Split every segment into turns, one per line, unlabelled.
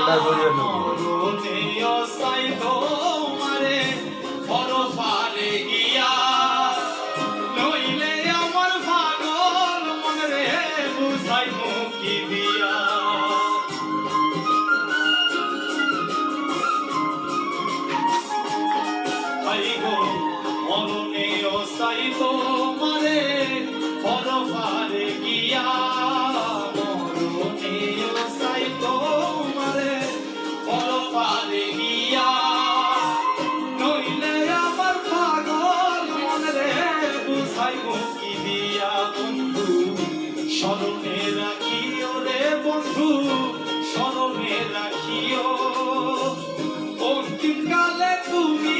এটা করিও না
মরণে অসাই তোমারে পরপারে গিয়া নইলে আমার পাগল মনে রে বুঝাই মুকি দিয়া ভাই গো মরণে অসাই তোমারে পরপারে গিয়া মরণে অসাই তোমারে পরপারে গিয়া নইলে আমার পাগল মনে রে বুঝাই মুকি দিয়া বন্ধু স্মরণে রাখিও রে বন্ধু স্মরণে রাখিও অন্তিম কালে তুমি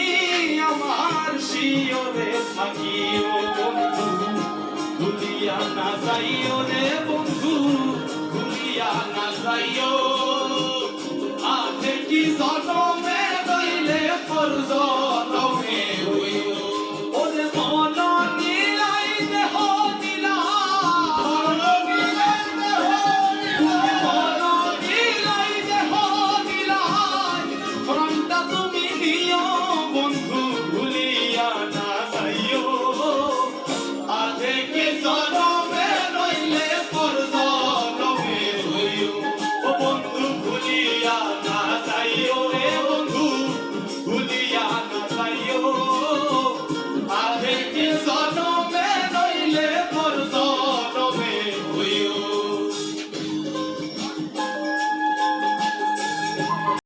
আমার শিওরে থাকিও বন্ধু ভুলিয়া না যাইও রে বন্ধু